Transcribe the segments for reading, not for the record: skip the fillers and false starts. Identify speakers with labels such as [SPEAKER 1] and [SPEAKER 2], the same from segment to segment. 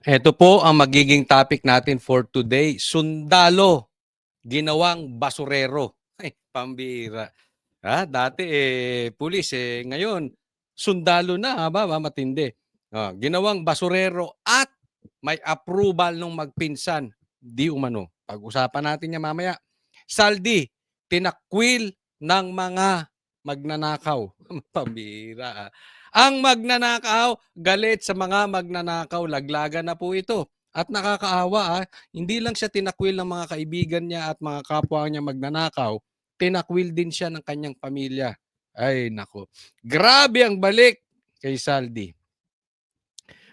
[SPEAKER 1] Ito po ang magiging topic natin for today. Sundalo, ginawang basurero. Ay, pambira. Dati pulis ngayon sundalo na, matindi. Ginawang basurero at may approval ng magpinsan. Di umano. Pag-usapan natin 'yan mamaya. Saldi, tinakwil ng mga magnanakaw. Pambira. Ang magnanakaw, galit sa mga magnanakaw, laglagan na po ito. At nakakaawa, hindi lang siya tinakwil ng mga kaibigan niya at mga kapwa niya magnanakaw, tinakwil din siya ng kanyang pamilya. Ay, nako. Grabe ang balik kay Saldi.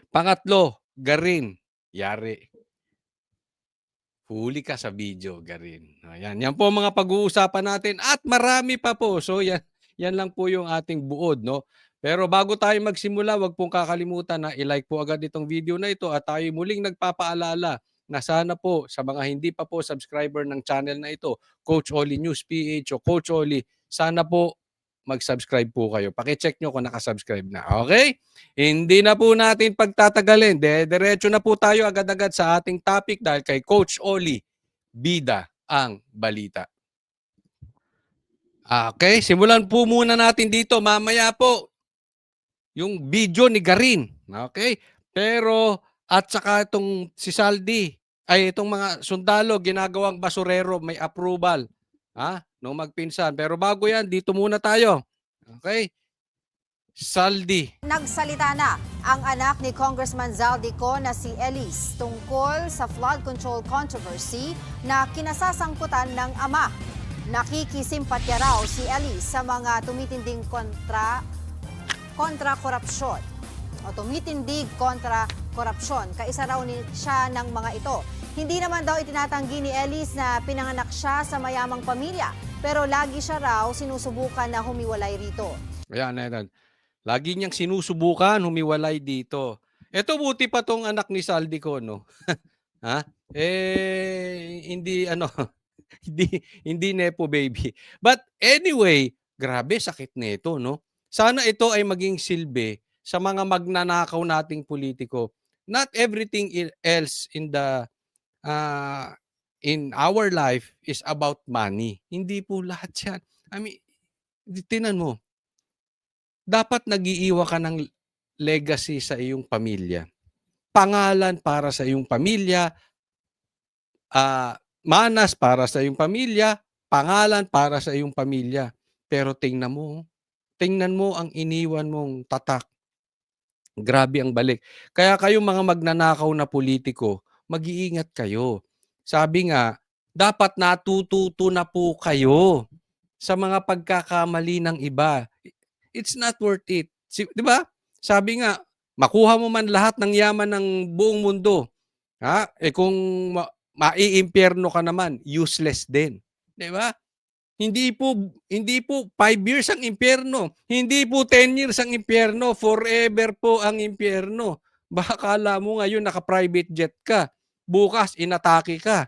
[SPEAKER 1] Pangatlo, Garin. Yari. Huli ka sa video, Garin. Ayan. Yan po mga pag-uusapan natin at marami pa po. So yan lang po yung ating buod, no? Pero bago tayo magsimula, wag pong kakalimutan na i-like po agad itong video na ito at tayo muling nagpapaalala na sana po sa mga hindi pa po subscriber ng channel na ito, Coach Oli News PH o Coach Oli, sana po mag-subscribe po kayo. Paki-check nyo kung nakasubscribe na. Okay? Hindi na po natin pagtatagalin. Diretso na po tayo agad-agad sa ating topic dahil kay Coach Oli, bida ang balita. Okay, simulan po muna natin dito. Mamaya po, yung video ni Garin. Okay? Pero, at saka itong si Saldi, ay itong mga sundalo, ginagawang basurero, may approval. Nung magpinsan. Pero bago yan, dito muna tayo. Okay? Saldi.
[SPEAKER 2] Nagsalita na ang anak ni Congressman Zaldico na si Elise tungkol sa flood control controversy na kinasasangkutan ng ama. Nakikisimpatya raw si Elise sa mga tumitinding kontra korupsyon o tumitindig kontra korupsyon. Kaisa raw siya ng mga ito. Hindi naman daw itinatanggi ni Elise na pinanganak siya sa mayamang pamilya, pero lagi siya raw sinusubukan na humiwalay rito.
[SPEAKER 1] Ayan. Lagi niyang sinusubukan humiwalay dito. Ito buti pa tong anak ni Saldico, no? Hindi hindi nepo baby. But anyway, grabe sakit nito, no? Sana ito ay maging silbi sa mga magnanakaw nating politiko. Not everything else in our life is about money. Hindi po lahat 'yan. I mean, tingnan mo, dapat nag-iiwan ka ng legacy sa iyong pamilya. Pangalan para sa iyong pamilya, manas para sa iyong pamilya, pangalan para sa iyong pamilya. Pero tingnan mo ang iniwan mong tatak. Grabe ang balik. Kaya kayong mga magnanakaw na politiko, mag-iingat kayo. Sabi nga, dapat natututo na po kayo sa mga pagkakamali ng iba. It's not worth it. 'Di ba? Sabi nga, makuha mo man lahat ng yaman ng buong mundo, kung maiimpyerno ka naman, useless din. 'Di ba? Hindi po 5 years ang impyerno. Hindi po 10 years ang impyerno. Forever po ang impyerno. Baka akala mo ngayon naka-private jet ka. Bukas inatake ka.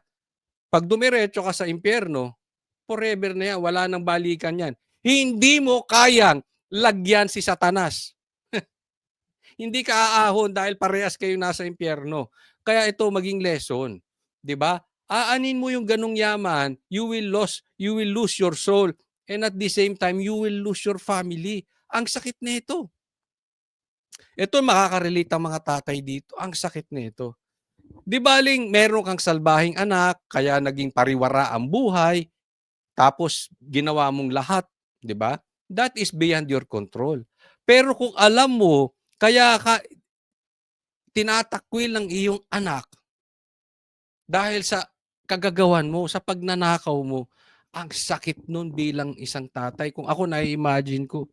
[SPEAKER 1] Pag dumiretso ka sa impyerno, forever na yan. Wala nang balikan yan. Hindi mo kayang lagyan si Satanas. Hindi ka aahon dahil parehas kayo nasa impyerno. Kaya ito maging lesson. 'Di ba? Aanin mo yung ganung yaman, you will lose your soul. And at the same time, you will lose your family. Ang sakit nito. Ito makaka-relate ang mga tatay dito. Ang sakit nito. Di baling meron kang salbahing anak, kaya naging pariwara ang buhay, tapos ginawa mong lahat, di ba? That is beyond your control. Pero kung alam mo, kaya ka tinatakwil ng iyong anak dahil sa kagagawan mo, sa pagnanakaw mo, ang sakit nun bilang isang tatay. Kung ako na-imagine ko,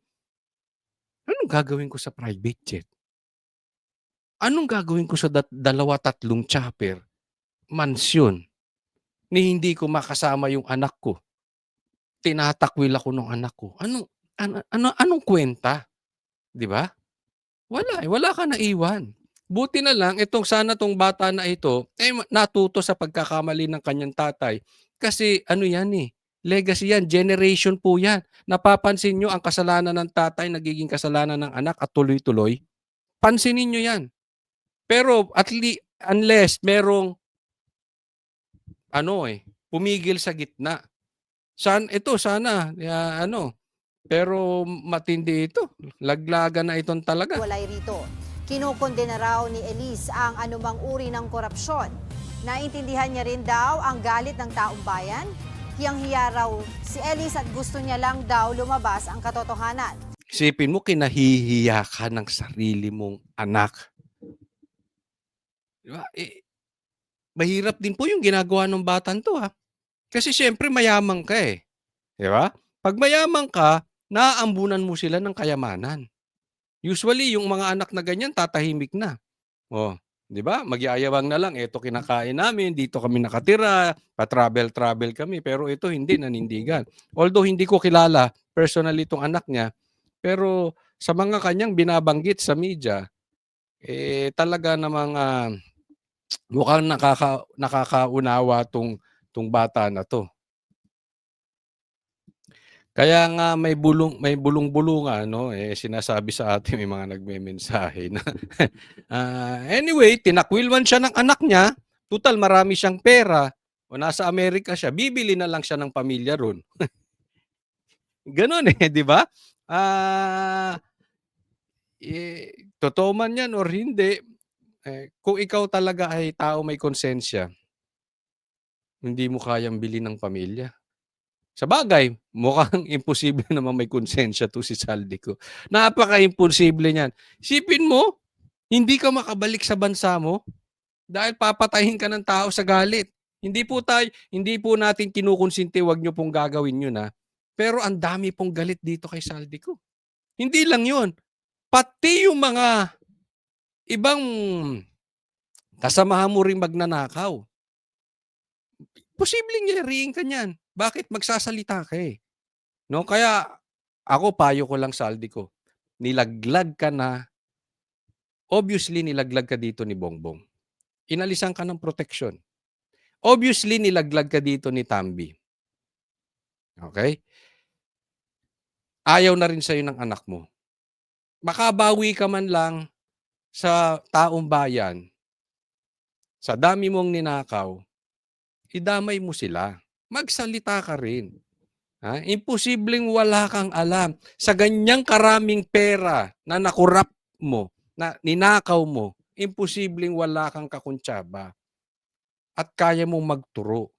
[SPEAKER 1] anong gagawin ko sa private jet? Anong gagawin ko sa dalawa-tatlong chopper, mansyon, ni hindi ko makasama yung anak ko? Tinatakwil ako ng anak ko. Anong kwenta? 'Di ba? Wala ka naiwan. Buti na lang tong bata na ito natuto sa pagkakamali ng kanyang tatay kasi legacy yan, generation po yan. Napapansin nyo ang kasalanan ng tatay nagiging kasalanan ng anak at tuloy-tuloy? Pansinin nyo yan. Pero unless merong ano, pumigil sa gitna. Sana, pero matindi ito. Laglagan na itong talaga.
[SPEAKER 2] Walay rito. Kinukondena raw ni Elise ang anumang uri ng korupsyon. Naintindihan niya rin daw ang galit ng taong bayan. Hiyang-hiya raw si Elise at gusto niya lang daw lumabas ang katotohanan.
[SPEAKER 1] Isipin mo, kinahihiya ka ng sarili mong anak. Di ba? Mahirap din po yung ginagawa ng batang to, ha. Kasi siyempre mayaman ka, di ba? Pag mayaman ka, naaambunan mo sila ng kayamanan. Usually, yung mga anak na ganyan, tatahimik na. Oh, di ba? Magyayabang na lang, eto kinakain namin, dito kami nakatira, pa-travel-travel kami, pero ito hindi, nanindigan. Although hindi ko kilala personally itong anak niya, pero sa mga kanyang binabanggit sa media, talaga namang mukhang nakakaunawa tong bata na to. Kaya nga may bulong-bulungan, no, sinasabi sa atin, may mga nagmemensahe na anyway, tinakwilwan siya ng anak niya, tutal marami siyang pera, o nasa Amerika siya, bibili na lang siya ng pamilya ron. Gano'n, di ba? Totoo man yan or hindi, kung ikaw talaga ay tao may konsensya, hindi mo kayang bilhin ng pamilya. Sabagay, mukhang imposible naman may konsensya 'to si Saldico. Napaka-imposible niyan. Isipin mo, hindi ka makabalik sa bansa mo dahil papatayin ka ng tao sa galit. Hindi po natin kinukonsinti, wag niyo pong gagawin 'yun, ha. Pero ang dami pong galit dito kay Saldico. Hindi lang 'yun, pati yung mga ibang kasamahan mo ring magnanakaw. Posibleng yariin ka niyan. Bakit? Magsasalita ka, no? Kaya ako, payo ko lang sa Saldico, nilaglag ka na, obviously nilaglag ka dito ni Bongbong. Inalisan ka ng proteksyon. Obviously nilaglag ka dito ni Tamby. Okay? Ayaw na rin sa'yo ng anak mo. Makabawi ka man lang sa taong bayan, sa dami mong ninakaw, idamay mo sila. Magsalita ka rin. Imposibleng wala kang alam. Sa ganyang karaming pera na nakurap mo, na ninakaw mo, imposibleng wala kang kakuntsaba. At kaya mong magturo.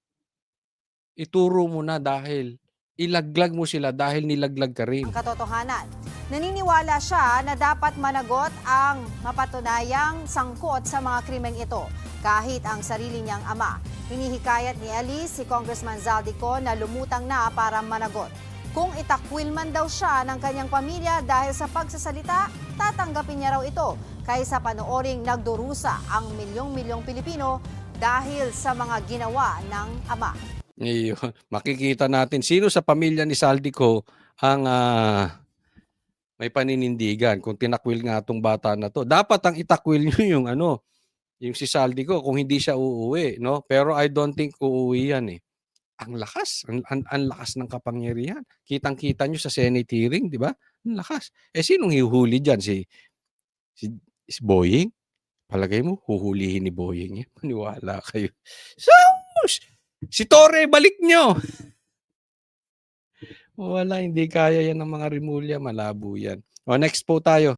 [SPEAKER 1] Ituro mo na dahil ilaglag mo sila dahil nilaglag ka rin.
[SPEAKER 2] Ang katotohanan. Naniniwala siya na dapat managot ang mapatunayang sangkot sa mga krimeng ito, kahit ang sarili niyang ama. Hinihikayat ni Elise si Congressman Zaldico na lumutang na para managot. Kung itakwil man daw siya ng kanyang pamilya dahil sa pagsasalita, tatanggapin niya raw ito kaysa panooring nagdurusa ang milyong-milyong Pilipino dahil sa mga ginawa ng ama.
[SPEAKER 1] Makikita natin sino sa pamilya ni Saldico ang may paninindigan kung tinakwil nga itong bata na to. Dapat ang itakwil nyo yung si Saldico kung hindi siya uuwi, no? Pero I don't think uuwi yan, Ang lakas, ang lakas ng kapangyarihan. Kitang-kita nyo sa Senate hearing, di ba? Ang lakas. Sinong hihuhuli dyan? Si Boying? Palagay mo, huhulihin ni Boying yan? Maniwala kayo. Sus! Si Torre, balik nyo! Wala, hindi kaya yan ng mga Rimulya. Malabo yan. Next po tayo.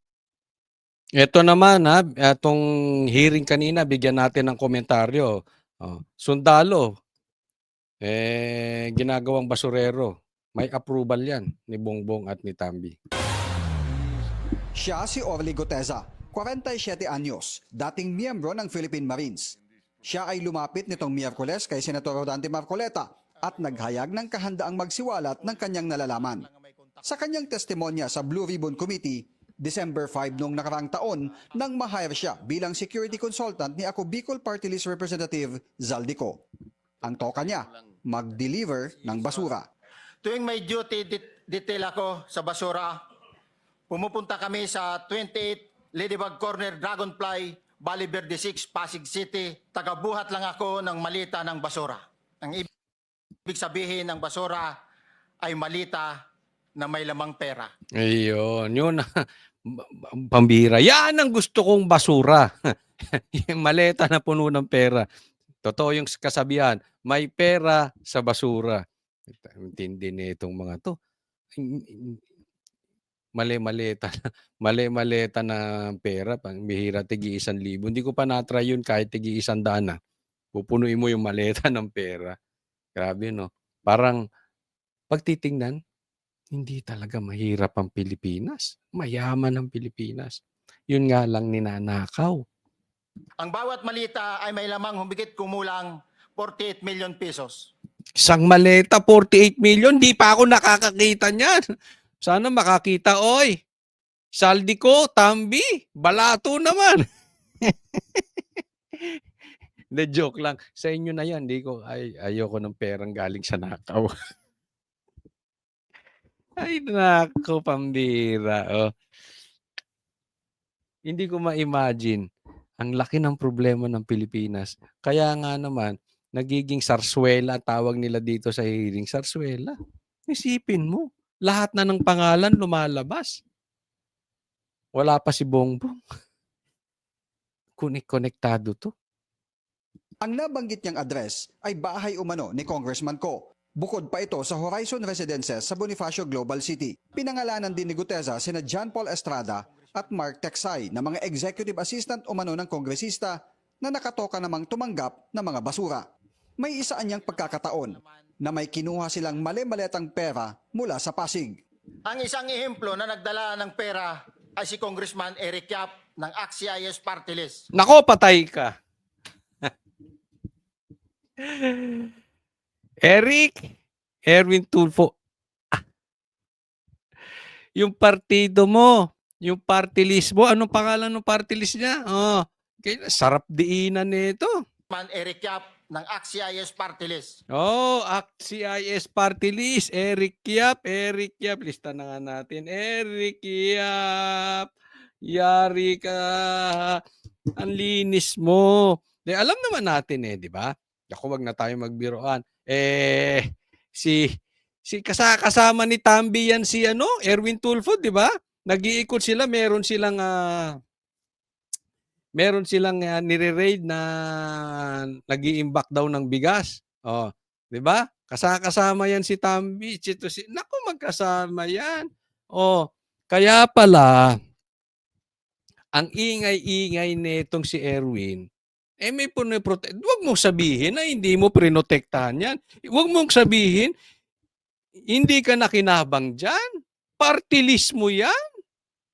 [SPEAKER 1] Ito naman, itong hearing kanina, bigyan natin ng komentaryo. Sundalo, ginagawang basurero. May approval yan ni Bongbong at ni Tamby.
[SPEAKER 3] Siya si Orly Goteza, 47 anyos, dating miyembro ng Philippine Marines. Siya ay lumapit nitong Miyerkules kay Senator Rodante Marcoleta at naghayag ng kahandaang magsiwalat ng kanyang nalalaman. Sa kanyang testimonya sa Blue Ribbon Committee, December 5 noong nakaraang taon nang ma-hire siya bilang security consultant ni Ako Bicol Party List Representative Zaldico. Ang toka niya, mag-deliver ng basura.
[SPEAKER 4] Tuwing may duty detail ako sa basura, pumupunta kami sa 28 Ladybug Corner, Dragonfly, Valle Verde 6, Pasig City. Tagabuhat lang ako ng malita ng basura. Ang ibig sabihin ng basura ay malita na may lamang pera.
[SPEAKER 1] Ayun, yun. Pambira. Yan ang gusto kong basura. Yung maleta na puno ng pera. Totoo yung kasabihan, may pera sa basura. Ang tindi nitong mga 'to. Mali-maleta mali-maleta na pera, pambihira tig-1,000. Hindi ko pa na-try yun kahit tig-100 na. Pupunuin mo yung maleta ng pera. Grabe 'no? Parang 'pag titingnan, hindi talaga mahirap ang Pilipinas. Mayaman ang Pilipinas. Yun nga lang ninanakaw.
[SPEAKER 4] Ang bawat malita ay may lamang humigit kumulang 48 million pesos.
[SPEAKER 1] Isang maleta, 48 million, di pa ako nakakakita niyan. Sana makakita, oy. Saldi ko, Tambi, balato naman. Hindi, joke lang. Sa inyo na yan, ayoko ng perang galing sa nakaw. Ay, nako, pambira. Oh. Hindi ko ma-imagine ang laki ng problema ng Pilipinas. Kaya nga naman, nagiging sarswela, tawag nila dito sa hearing, sarswela. Isipin mo, lahat na ng pangalan lumalabas. Wala pa si Bongbong. Konektado to.
[SPEAKER 3] Ang nabanggit niyang address ay bahay umano ni Congressman Ko. Bukod pa ito sa Horizon Residences sa Bonifacio Global City. Pinangalanan din ni Guteza sina John Paul Estrada at Mark Teksay na mga executive assistant umano ng kongresista na nakatoka namang tumanggap ng mga basura. May isa anyang pagkakataon na may kinuha silang mali-maletang pera mula sa Pasig.
[SPEAKER 4] Ang isang ehemplo na nagdala ng pera ay si Congressman Eric Yap ng AXIS Party List.
[SPEAKER 1] Nako, patay ka. Erwin Tulfo. Yung partido mo, yung party list mo, anong pangalan ng party list niya? Oh, sarap diinan nito.
[SPEAKER 4] Man Eric Yap ng AXIS Party List.
[SPEAKER 1] Oh, AXIS Party List. Eric Yap. Lista na nga natin. Eric Yap. Yari ka. Ang linis mo. Alam naman natin di ba? Ako, wag na tayo magbiroan. Si kasama ni Tambi yan si Erwin Tulfo, di ba? Nag-iikot sila, meron silang nire-raid na nag-iimbak daw ng bigas. Oh, 'di ba? Kasama yan si Tambi, naku, magkasama yan. Oh, kaya pala ang ingay-ingay nitong si Erwin, may pinoprotect. Huwag mong sabihin na hindi mo prinotektahan yan. Huwag mong sabihin hindi ka nakinabang diyan. Party list mo yan.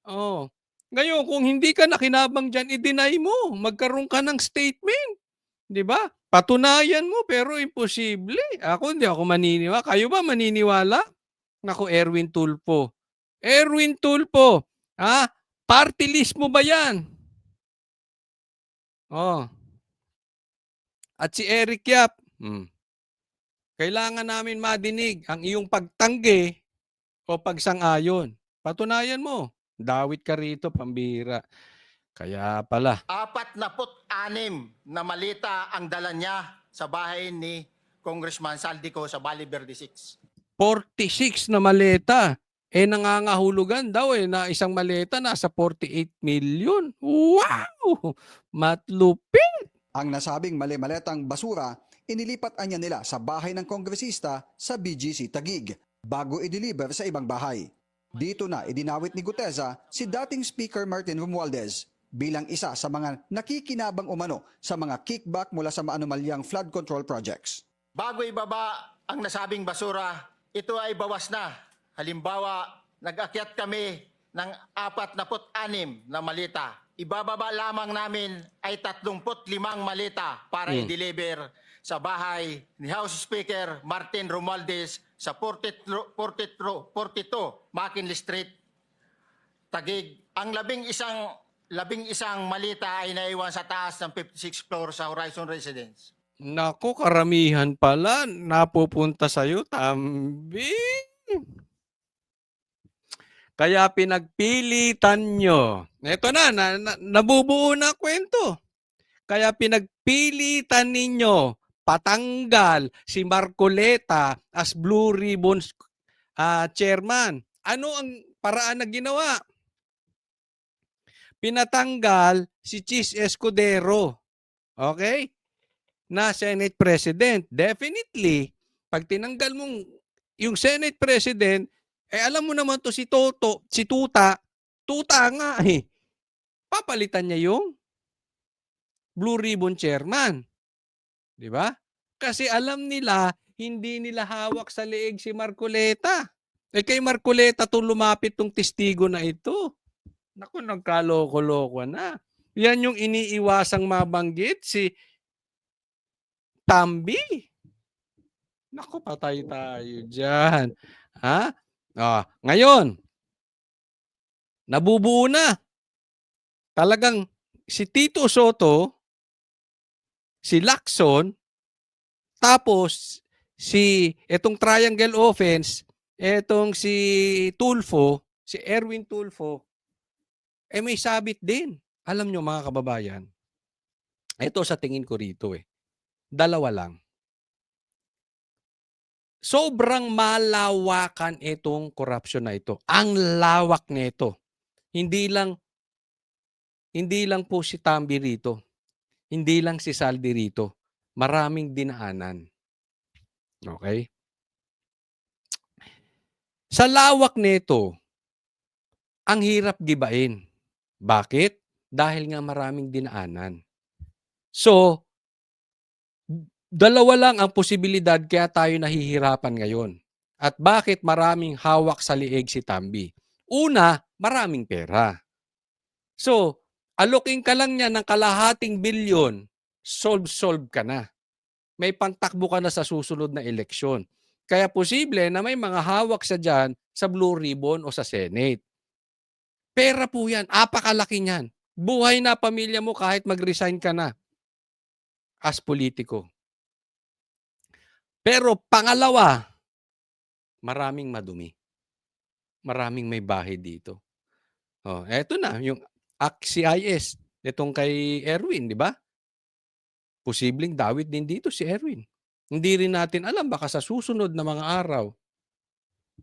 [SPEAKER 1] Oh. Ngayon, kung hindi ka nakinabang dyan, i-deny mo. Magkaroon ka ng statement. Di ba? Patunayan mo, pero imposible. Hindi ako maniniwala. Kayo ba maniniwala? Naku, Erwin Tulfo. Erwin Tulfo, party list mo ba yan? Oh. At si Eric Yap, kailangan namin madinig ang iyong pagtanggi o pagsang-ayon. Patunayan mo. Dawit ka rito, pambira. Kaya pala.
[SPEAKER 4] 46 na malita ang dala niya sa bahay ni Congressman Saldico sa Valle Verde 6.
[SPEAKER 1] 46 na maleta. Nangangahulugan daw na isang maleta nasa 48 million. Wow! Matlupit!
[SPEAKER 3] Ang nasabing mali-maletang basura, inilipat anya nila sa bahay ng kongresista sa BGC Taguig bago i-deliver sa ibang bahay. Dito na idinawit ni Guteza si dating Speaker Martin Romualdez bilang isa sa mga nakikinabang umano sa mga kickback mula sa maanumalyang flood control projects.
[SPEAKER 4] Bago ibaba ang nasabing basura, ito ay bawas na. Halimbawa, nag-akyat kami ng 46 na malita. Ibababa lamang namin ay 35 malita para i-deliver sa bahay ni House Speaker Martin Romualdez sa 42 McKinley Street, Taguig. Ang labing isang malita ay naiwan sa taas ng 56th floor sa Horizon Residence.
[SPEAKER 1] Naku, karamihan pala napupunta sa'yo, Tambi. Kaya pinagpilitan nyo. Ito nabubuo na kwento. Kaya pinagpilitan ninyo patanggal si Marcoleta as Blue Ribbons chairman. Ano ang paraan na ginawa? pinatanggal si Chis Escudero. Okay? Na Senate President. Definitely, pag tinanggal mong yung Senate President, alam mo naman to si Toto, si Tuta, Tuta nga eh. Papalitan niya yung Blue Ribbon Chairman. Di ba? Kasi alam nila, hindi nila hawak sa leeg si Marcoleta. Kay Marcoleta to lumapit tong testigo na ito. Naku, nagkaloko-loko na. Yan yung iniiwasang mabanggit si Tambi. Naku, patay tayo dyan. Ha? Ngayon, nabubuo na. Talagang si Tito Soto, si Lacson, tapos itong triangle offense, etong si Tulfo, si Erwin Tulfo, may sabit din. Alam nyo mga kababayan, ito sa tingin ko rito dalawa lang. Sobrang malawakan itong corruption na ito. Ang lawak nito. Hindi lang po si Tambi rito. Hindi lang si Saldi rito. Maraming dinaanan. Okay? Sa lawak nito, ang hirap gibain. Bakit? Dahil nga maraming dinaanan. So, dalawa lang ang posibilidad kaya tayo nahihirapan ngayon. At bakit maraming hawak sa lieg si Tambi? Una, maraming pera. So, aloking ka lang niya ng kalahating bilyon, solve ka na. May pantakbo ka na sa susunod na eleksyon. Kaya posible na may mga hawak sa dyan sa Blue Ribbon o sa Senate. Pera po yan. Apakalaki niyan. Buhay na pamilya mo kahit mag-resign ka na as politiko. Pero pangalawa, maraming madumi. Maraming may bahay dito. Eto na, yung CIS, itong kay Erwin, di ba? Posibleng dawit din dito si Erwin. Hindi rin natin alam, baka sa susunod na mga araw,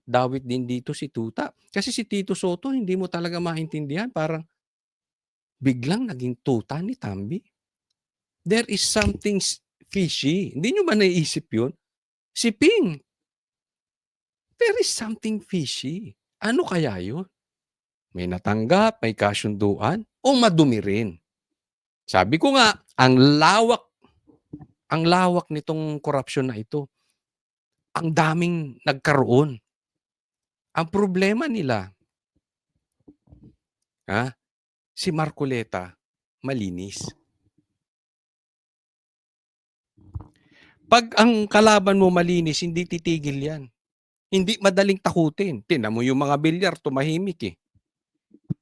[SPEAKER 1] dawit din dito si Tuta. Kasi si Tito Soto, hindi mo talaga maintindihan. Parang biglang naging tuta ni Tambi. There is something fishy. Hindi nyo ba naiisip yun? Si Ping, there is something fishy. Ano kaya yun? May natanggap, may kasunduan, o madumi rin? Sabi ko nga, ang lawak nitong korupsyon na ito. Ang daming nagkaroon. Ang problema nila, si Marcoleta, malinis. Pag ang kalaban mo malinis, hindi titigil yan. Hindi madaling takutin. Tingnan mo yung mga bilyar, tumahimik eh.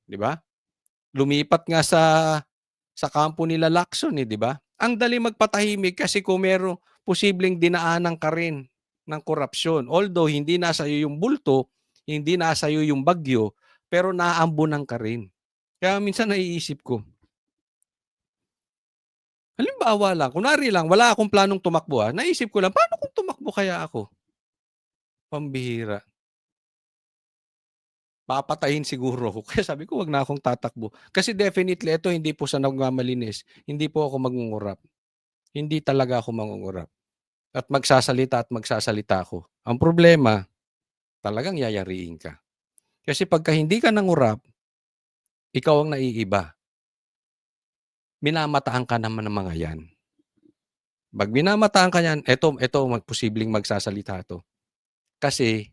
[SPEAKER 1] Di ba? Lumipat nga sa kampo nila Lacson eh, di ba? Ang dali magpatahimik kasi kung meron posibleng dinaanan ka rin ng korupsyon. Although hindi nasa iyo yung bulto, hindi nasa iyo yung bagyo, pero naaambunan ka rin. Kaya minsan naiisip ko, halimbawa lang, kunwari lang, wala akong planong tumakbo naisip ko lang, paano kung tumakbo kaya ako? Pambihira. Papatayin siguro ako. Kaya sabi ko, wag na akong tatakbo. Kasi definitely, ito hindi po sa nagmamalinis. Hindi po ako mangungurap. Hindi talaga ako mangungurap. At magsasalita ako. Ang problema, talagang yayariin ka. Kasi pagka hindi ka nangurap, ikaw ang naiiba. Minamataan ka naman ng mga yan. Pag minamataan ka yan, ito posibleng magsasalita to. Kasi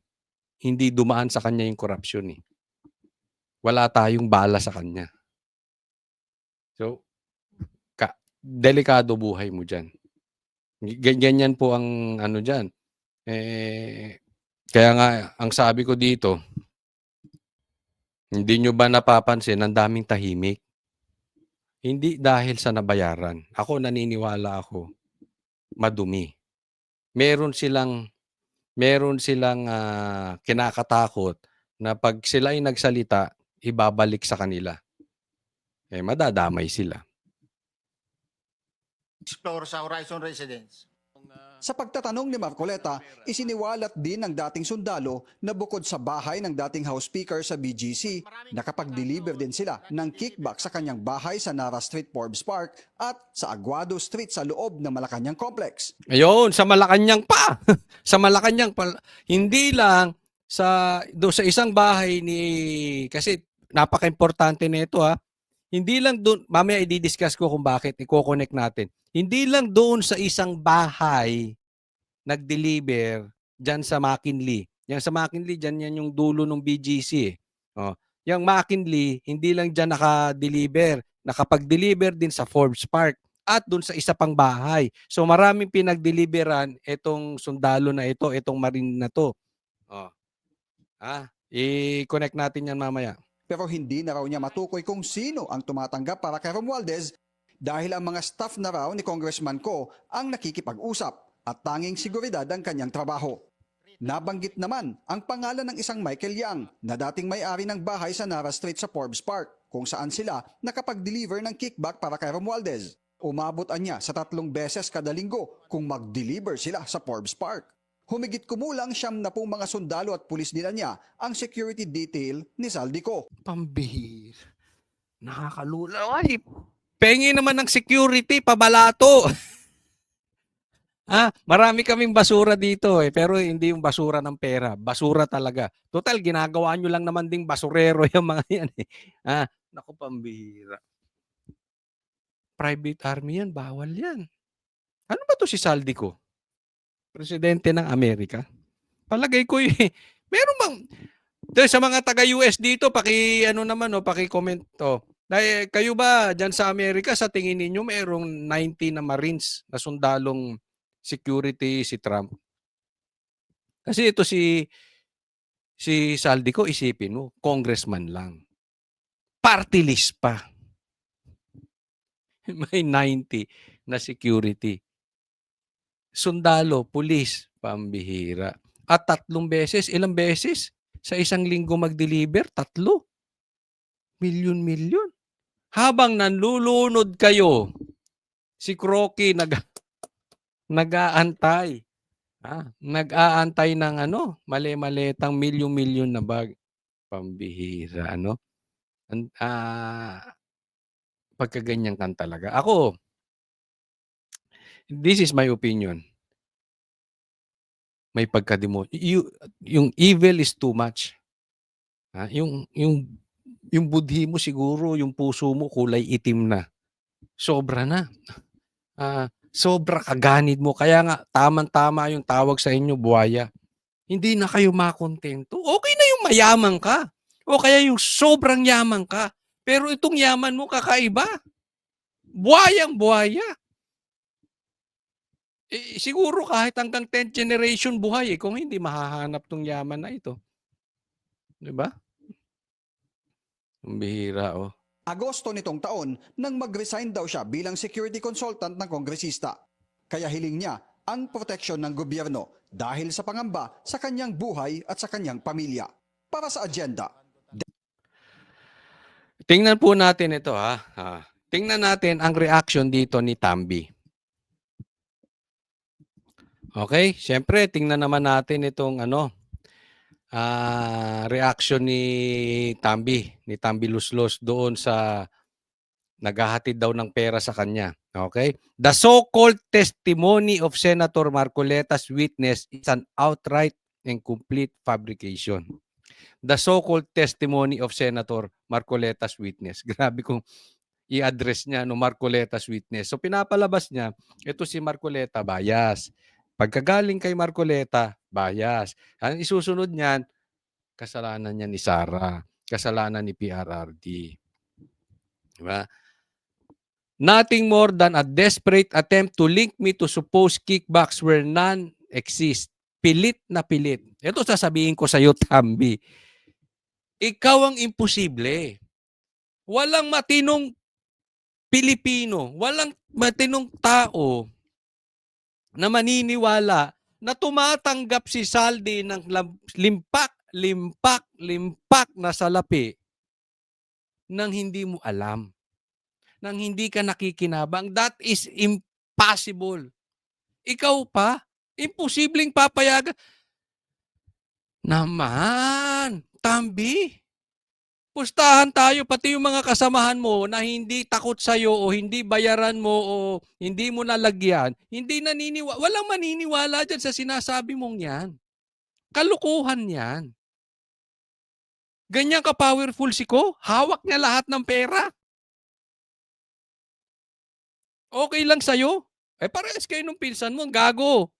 [SPEAKER 1] hindi dumaan sa kanya yung korupsyon eh. Wala tayong bala sa kanya. So, delikado buhay mo dyan. Ganyan po ang ano dyan. Kaya nga, ang sabi ko dito, hindi nyo ba napapansin, ang daming tahimik? Hindi dahil sa nabayaran. Naniniwala ako, madumi. Meron silang kinakatakot na pag sila ay nagsalita, ibabalik sa kanila. Madadamay sila.
[SPEAKER 4] Explore sa Horizon Residence.
[SPEAKER 3] Sa pagtatanong ni Marcoleta, isiniwalat din ng dating sundalo na bukod sa bahay ng dating House Speaker sa BGC, nakapag-deliver din sila ng kickback sa kanyang bahay sa Nara Street, Forbes Park at sa Aguado Street sa loob ng Malacanang Complex.
[SPEAKER 1] Ayun, sa Malacanang pa. Sa Malacanang pa. Hindi lang do sa isang bahay ni, kasi napaka-importante nito ha. Hindi lang doon, mamaya i-discuss ko kung bakit, i-connect natin. Hindi lang doon sa isang bahay nag-deliver diyan sa McKinley. Yan sa McKinley, diyan yan yung dulo ng BGC eh. Oh, yung McKinley, hindi lang diyan naka-deliver, nakapag-deliver din sa Forbes Park at doon sa isa pang bahay. So maraming pinag-deliveran itong sundalo na ito, itong marine na to. Oh. I-connect natin yan mamaya.
[SPEAKER 3] Pero hindi na raw niya matukoy kung sino ang tumatanggap para kay Romualdez dahil ang mga staff na raw ni Congressman Ko ang nakikipag-usap at tanging seguridad ang kanyang trabaho. Nabanggit naman ang pangalan ng isang Michael Yang na dating may-ari ng bahay sa Nara Street sa Forbes Park kung saan sila nakapag-deliver ng kickback para kay Romualdez. Umabot niya sa 3 beses kada linggo kung mag-deliver sila sa Forbes Park. Humigit kumulang 70 mga sundalo at pulis nila niya ang security detail ni Saldico.
[SPEAKER 1] Pambihir. Nakakalula. Ay, pengi naman ng security, pabalato. Marami kaming basura dito pero hindi yung basura ng pera. Basura talaga. Total, ginagawa nyo lang naman ding basurero yung mga yan eh. Naku, pambihira. Private army yan, bawal yan. Ano ba to si Saldico? Presidente ng Amerika? Palagay ko meron bang, sa mga taga-US dito, paki-comment to. Kayo ba dyan sa Amerika, sa tingin ninyo mayroong 90 na Marines na sundalong security si Trump? Kasi ito si Saldico, isipin mo, congressman lang. Party list pa. May 90 na security. Sundalo, pulis, pambihira. At 3 beses, ilang beses? Sa isang linggo mag-deliver, 3. Milyon-milyon. Habang nanlulunod kayo, si Crocky nag-aantay. Nag-aantay ng mali-malitang milyon-milyon na bag. Pambihira, pagkaganyan kan talaga. Ako, this is my opinion. May pagkademo. Yung evil is too much. Yung budhi mo siguro, yung puso mo kulay itim na. Sobra na. Sobra kaganid mo. Kaya nga, tamang-tama yung tawag sa inyo, buhaya. Hindi na kayo makontento. Okay na yung mayaman ka. O kaya yung sobrang yaman ka. Pero itong yaman mo kakaiba. Buhayang-buhaya. Siguro kahit hanggang 10th generation buhay kung hindi mahahanap tong yaman na ito. 'Di ba? Ang bihira
[SPEAKER 3] Agosto nitong taon nang mag-resign daw siya bilang security consultant ng kongresista. Kaya hiling niya ang proteksyon ng gobyerno dahil sa pangamba sa kanyang buhay at sa kanyang pamilya. Para sa agenda.
[SPEAKER 1] Tingnan po natin ito Tingnan natin ang reaction dito ni Tambi. Okay, siyempre tingnan naman natin itong reaction ni Tambi Luslos doon sa naghahatid daw ng pera sa kanya. Okay? The so-called testimony of Senator Marcoleta's witness is an outright and complete fabrication. The so-called testimony of Senator Marcoleta's witness. Grabe kung i-address niya Marcoleta's witness. So pinapalabas niya, ito si Marcoleta bias. Pagkagaling kay Marcoleta, bias. Ang isusunod niyan, kasalanan niya ni Sara, kasalanan ni PRRD. Diba? Nothing more than a desperate attempt to link me to supposed kickbacks where none exist. Pilit na pilit. Ito sasabihin ko sa iyo, Tambi. Ikaw ang imposible. Walang matinong Pilipino, walang matinong tao na maniniwala na tumatanggap si Saldi ng limpak na salapi nang hindi mo alam, nang hindi ka nakikinabang. That is impossible. Ikaw pa, Imposibleng papayagan. Naman, Tambi, pustahan tayo, pati yung mga kasamahan mo na hindi takot sa'yo o hindi bayaran mo o hindi mo nalagyan, walang maniniwala dyan sa sinasabi mong yan. Kalukuhan yan. Ganyan ka-powerful si Ko, hawak niya lahat ng pera. Okay lang sa'yo. Parehas kayo nung pinsan mo, ang gago.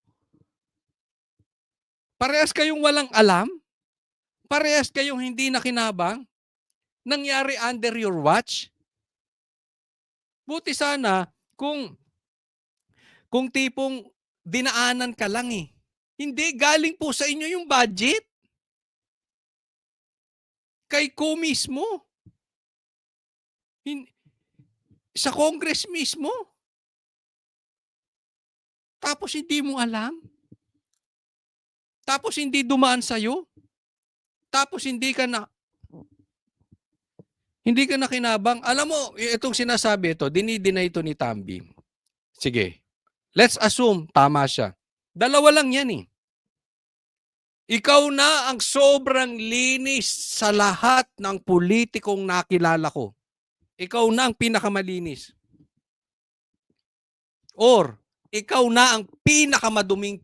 [SPEAKER 1] Parehas kayong walang alam. Parehas kayong hindi nakinabang. Nangyari under your watch. Buti sana kung tipong dinaanan ka lang eh. Hindi, galing po sa inyo yung budget. Kay Ko mismo. Sa Congress mismo. Tapos hindi mo alam. Tapos hindi dumaan sa'yo. Tapos hindi ka kinabang. Alam mo, itong sinasabi ito, dinideny ito ni Tambi. Sige, let's assume tama siya. Dalawa lang yan eh. Ikaw na ang sobrang linis sa lahat ng politikong nakilala ko. Ikaw na ang pinakamalinis. Or, ikaw na ang pinakamaduming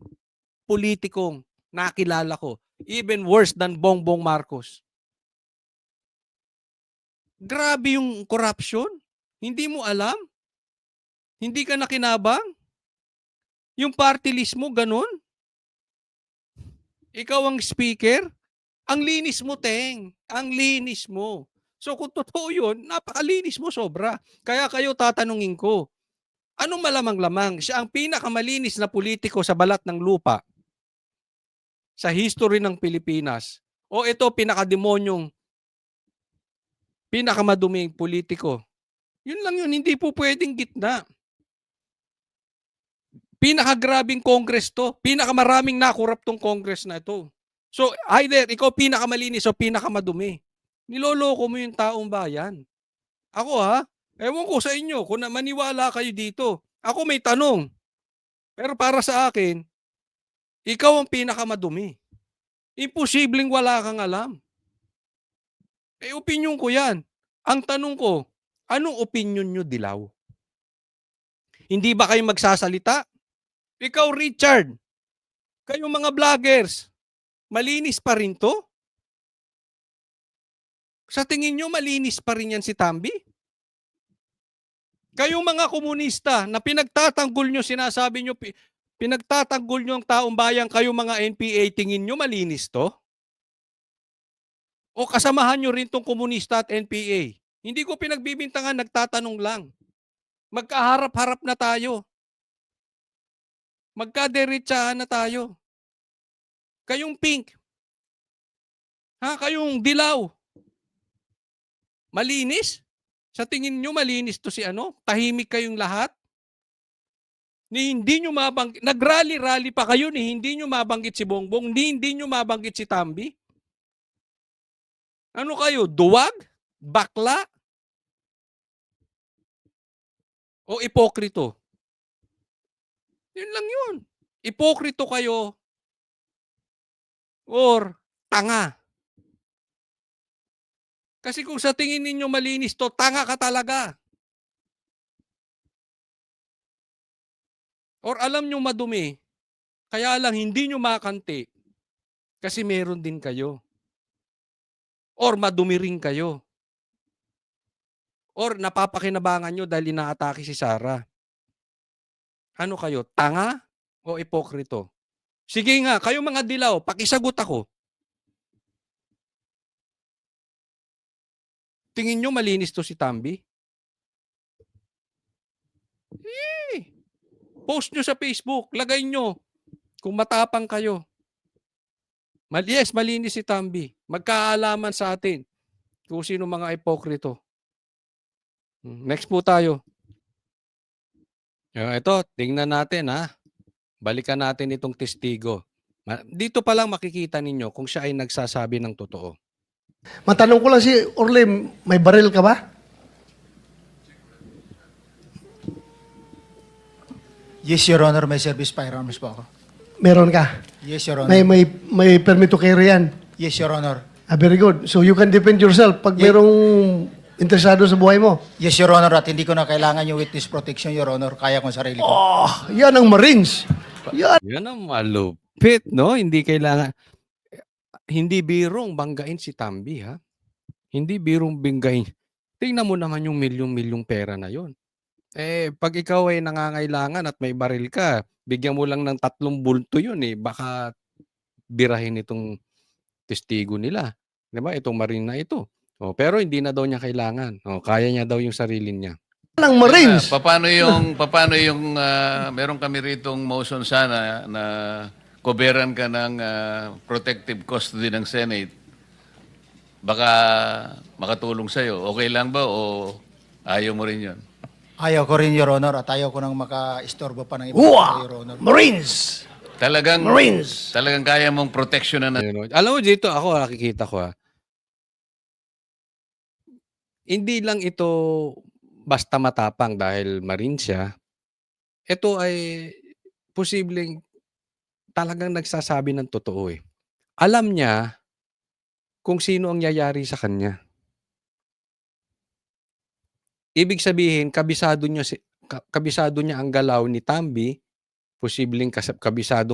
[SPEAKER 1] politikong nakilala ko. Even worse than Bongbong Marcos. Grabe yung corruption. Hindi mo alam. Hindi ka nakinabang. Yung party list mo, ganun. Ikaw ang speaker. Ang linis mo, Teng. Ang linis mo. So kung totoo yun, napakalinis mo sobra. Kaya kayo tatanungin ko, anong malamang-lamang? Siya ang pinakamalinis na politiko sa balat ng lupa sa history ng Pilipinas. O ito, pinakademonyong, pinakamaduming politiko. Yun lang yun, hindi po pwedeng gitna. Pinakagrabing Congress to, pinakamaraming nakurap tong Congress na ito. So either ikaw pinakamalinis o pinakamadumi. Niloloko mo yung taong bayan. Ako ewan ko sa inyo kung maniwala kayo dito. Ako may tanong. Pero para sa akin, ikaw ang pinakamadumi. Imposibleng wala kang alam. Opinion ko yan. Ang tanong ko, anong opinion nyo, Dilaw? Hindi ba kayo magsasalita? Ikaw, Richard, kayong mga vloggers, malinis pa rin to? Sa tingin nyo, malinis pa rin yan si Tambi? Kayong mga komunista na pinagtatanggol nyo, sinasabi nyo, pinagtatanggol nyo ang taong bayan, kayong mga NPA, tingin nyo malinis to? O kasamahan nyo rin tong komunista at NPA? Hindi ko pinagbibintangan, nagtatanong lang. Magkaharap-harap na tayo. Magkaderechahan na tayo. Kayong pink. Kayong dilaw. Malinis? Sa tingin nyo malinis to si Tahimik kayong lahat? Hindi nyo mabanggit. Nagrally-rally pa kayo ni hindi nyo mabanggit si Bongbong, hindi nyo mabanggit si Tambi. Ano kayo? Duwag? Bakla? O ipokrito? Yun lang yun. Ipokrito kayo or tanga. Kasi kung sa tingin ninyo malinis to, tanga ka talaga. Or alam nyo madumi, kaya lang hindi nyo makanti kasi meron din kayo. Or madumi rin kayo. Or napapakinabangan nyo dahil inaatake si Sara. Ano kayo, tanga o ipokrito? Sige nga, kayo mga dilaw, pakisagot ako. Tingin nyo malinis to si Tambi? Post nyo sa Facebook, lagay nyo kung matapang kayo. Yes, malinis si Tambi. Magkaalaman sa atin kung sino mga ipokrito. Next po tayo. Ito, tingnan natin Balikan natin itong testigo. Dito pa lang makikita ninyo kung siya ay nagsasabi ng totoo.
[SPEAKER 5] Matanong ko lang si Orly, may baril ka ba?
[SPEAKER 6] Yes, Your Honor, may service firearms po ako.
[SPEAKER 5] Meron ka.
[SPEAKER 4] Yes, Your Honor.
[SPEAKER 5] May permit to carry yan.
[SPEAKER 4] Yes, Your Honor.
[SPEAKER 5] Very good. So you can defend yourself pag merong interesado sa buhay mo.
[SPEAKER 4] Yes, Your Honor, at hindi ko na kailangan yung witness protection, Your Honor. Kaya ko sarili ko.
[SPEAKER 5] Oh, yan ang Marines. Yan.
[SPEAKER 1] Yan ang malupit, no? Hindi kailangan, hindi birong banggain si Tambi, ha? Hindi birong banggain. Tingnan mo naman yung milyong-milyong pera na yon. Pag ikaw ay nangangailangan at may baril ka, bigyan mo lang ng 3 bulto yun eh. Baka birahin itong testigo nila. 'Di ba? Itong Marine na ito. Pero hindi na daw niya kailangan. Kaya niya daw yung sarili niya.
[SPEAKER 5] Yan ang Marines.
[SPEAKER 6] Paano yung meron kami ritong motion sana na koberan ka ng protective custody ng Senate. Baka makatulong sa'yo. Okay lang ba o ayaw mo rin yun?
[SPEAKER 4] Ayaw ko rin, Your Honor, at ayaw ko nang maka-istorbo pa ng iba, Your Honor.
[SPEAKER 5] Marines.
[SPEAKER 6] Talagang
[SPEAKER 5] Marines.
[SPEAKER 6] kaya mong proteksyonan na
[SPEAKER 1] Ayun, no? Alam mo dito, ako nakikita ko hindi lang ito basta matapang dahil Marine siya. Ito ay posibleng talagang nagsasabi ng totoo eh. Alam niya kung sino ang yayari sa kanya. Ibig sabihin, kabisado niya ang galaw ni Tambi, posibleng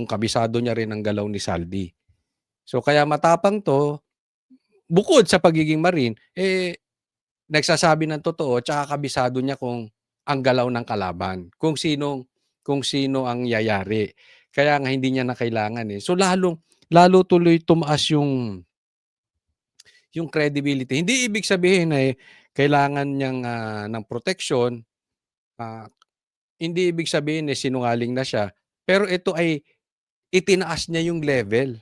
[SPEAKER 1] kabisado niya rin ang galaw ni Saldi. So kaya matapang to, bukod sa pagiging Marine, nagsasabi ng totoo, tsaka kabisado niya kung ang galaw ng kalaban, kung sino ang yayari. Kaya nga hindi niya na kailangan eh. So lalo tuloy tumaas yung credibility. Hindi ibig sabihin kailangan niyang ng protection. Hindi ibig sabihin sinungaling na siya. Pero ito ay itinaas niya yung level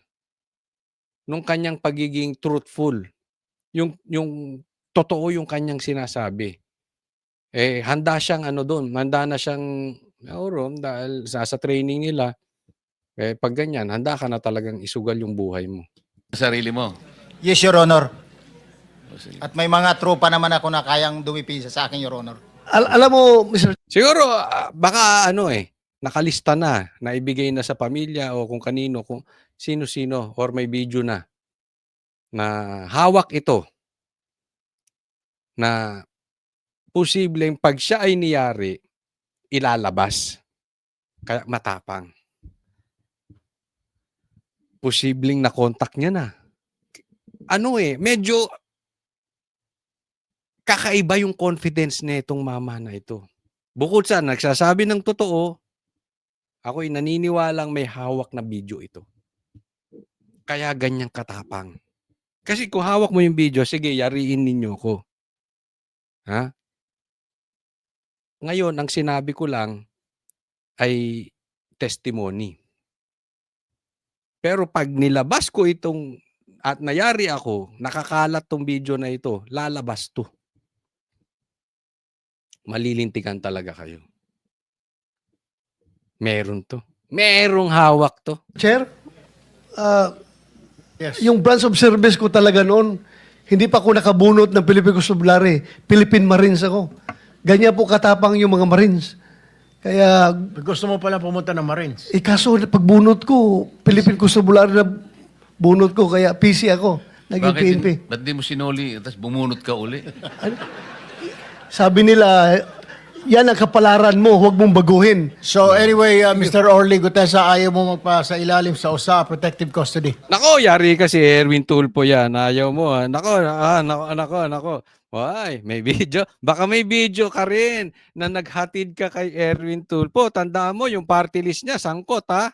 [SPEAKER 1] nung kanyang pagiging truthful. Yung totoo yung kanyang sinasabi. Handa siyang handa na siyang dahil sa training nila. Pag ganyan, handa ka na talagang isugal yung buhay mo.
[SPEAKER 6] sa sarili mo.
[SPEAKER 4] Yes, Your Honor. At may mga tropa naman ako na kayang dumipisa sa akin, Your Honor.
[SPEAKER 5] Alam mo, Mr.
[SPEAKER 1] Siguro baka nakalista na, naibigay na sa pamilya o kung kanino, kung sino-sino or may video na hawak ito na posibleng pag siya ay niyari, ilalabas. Kaya matapang. Posibleng na-contact niya na. Medyo kakaiba yung confidence nitong mama na ito. Bukod sa nagsasabi ng totoo, ako'y naniniwalang may hawak na video ito. Kaya ganyang katapang. Kasi kung hawak mo yung video, sige, yariin ninyo ko. Ha? Ngayon, ang sinabi ko lang ay testimony. Pero pag nilabas ko itong at nayari ako, nakakalat tong video na ito, lalabas to. Malilintikan talaga kayo. Meron to. Merong hawak to.
[SPEAKER 5] Chair,
[SPEAKER 4] Yes.
[SPEAKER 5] yung branch of service ko talaga noon, hindi pa ako nakabunot ng Philippine Constabulary. Philippine Marines ako. Ganyan po katapang yung mga Marines. Kaya,
[SPEAKER 7] Gusto mo pala pumunta ng Marines.
[SPEAKER 5] kaso pagbunot ko, Philippine Constabulary na bunot ko, kaya PC ako. Naging PNP.
[SPEAKER 6] Ba't di mo sinuli tapos bumunot ka uli?
[SPEAKER 5] Sabi nila, yan ang kapalaran mo, huwag mong baguhin.
[SPEAKER 7] So anyway, Mr. Orly Gutesa, ayaw mo magpasa ilalim sa USA, protective custody.
[SPEAKER 1] Nako, yari kasi Erwin Tulfo yan. Ayaw mo. Nako. Why? May video. Baka may video ka rin na naghatid ka kay Erwin Tulfo. Tandaan mo, yung party list niya, sangkot ha.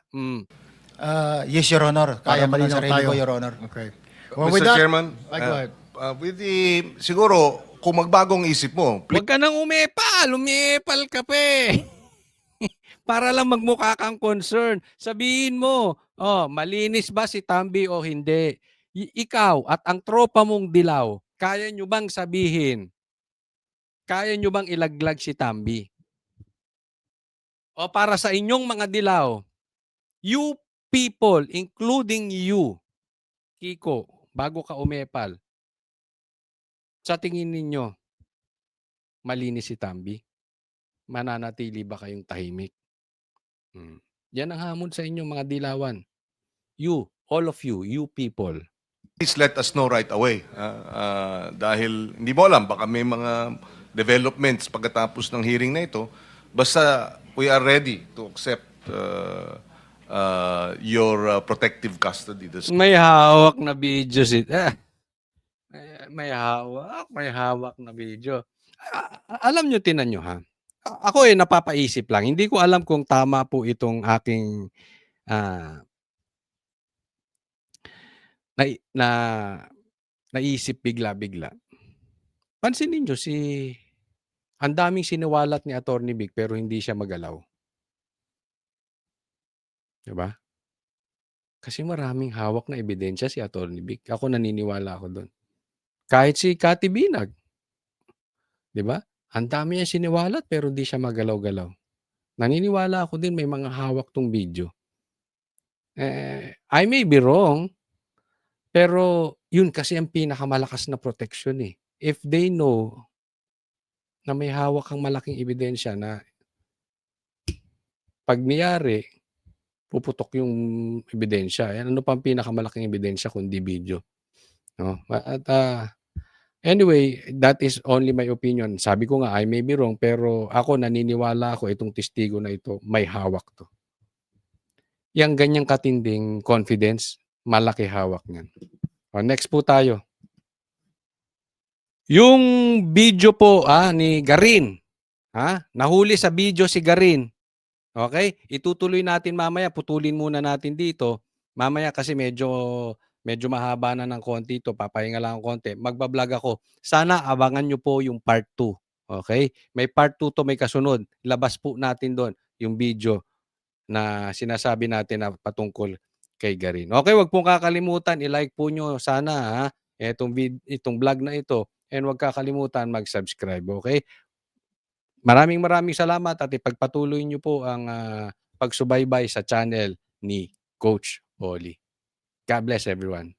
[SPEAKER 4] Yes, Your Honor. Kaya ko ng
[SPEAKER 7] malinaw
[SPEAKER 4] sarili
[SPEAKER 7] tayo.
[SPEAKER 4] ko, Your Honor.
[SPEAKER 7] Okay.
[SPEAKER 8] Mr. Chairman,
[SPEAKER 7] Go ahead.
[SPEAKER 8] with siguro, kung magbagong isip mo,
[SPEAKER 1] Huwag ka nang umepal ka pa eh. Para lang magmukha kang concern. Sabihin mo, malinis ba si Tambi o hindi? Ikaw at ang tropa mong dilaw, kaya nyo bang sabihin? Kaya nyo bang ilaglag si Tambi? O para sa inyong mga dilaw, you people, including you, Kiko, bago ka umepal, sa tingin ninyo, malinis si Tambi? Mananatili ba kayong tahimik? Yan ang hamon sa inyo mga dilawan. You, all of you, you people.
[SPEAKER 8] Please let us know right away. Dahil hindi mo alam, baka may mga developments pagkatapos ng hearing na ito. Basta we are ready to accept your protective custody.
[SPEAKER 1] May hawak na video si may hawak na video. Alam nyo, tinan nyo ha. Ako napapaisip lang. Hindi ko alam kung tama po itong aking na naisip bigla-bigla. Pansinin nyo ang daming siniwalat ni Attorney Vic pero hindi siya magalaw. 'Di ba? Kasi maraming hawak na ebidensya si Attorney Vic. Ako naniniwala ako doon. Kahit si Cathy Binag, 'di ba? Ang dami niya siniwalat pero hindi siya magalaw-galaw. Naniniwala ako din may mga hawak tong video. I may be wrong, pero yun kasi ang pinakamalakas na protection eh. If they know na may hawak kang malaking ebidensya na pag niyari, puputok yung ebidensya. Ano pa ang pinakamalaking ebidensya kundi video? No? At anyway, that is only my opinion. Sabi ko nga, I may be wrong, pero ako naniniwala ako itong testigo na ito, may hawak to. Yang ganyang katinding confidence, malaki hawak niyan. Next po tayo. Yung video po ni Garin. Nahuli sa video si Garin. Okay? Itutuloy natin mamaya. Putulin muna natin dito. Mamaya kasi medyo mahaba na ng konti ito. Papahinga lang ng konti. Magbablog ako. Sana abangan nyo po yung part 2. Okay? May part 2 to, may kasunod. Labas po natin doon yung video na sinasabi natin na patungkol kay Garin. Okay, wag pong kakalimutan, i-like po nyo sana itong vlog na ito, and wag kakalimutan mag-subscribe, okay? Maraming salamat at ipagpatuloy nyo po ang pagsubaybay sa channel ni Coach Oli. God bless everyone.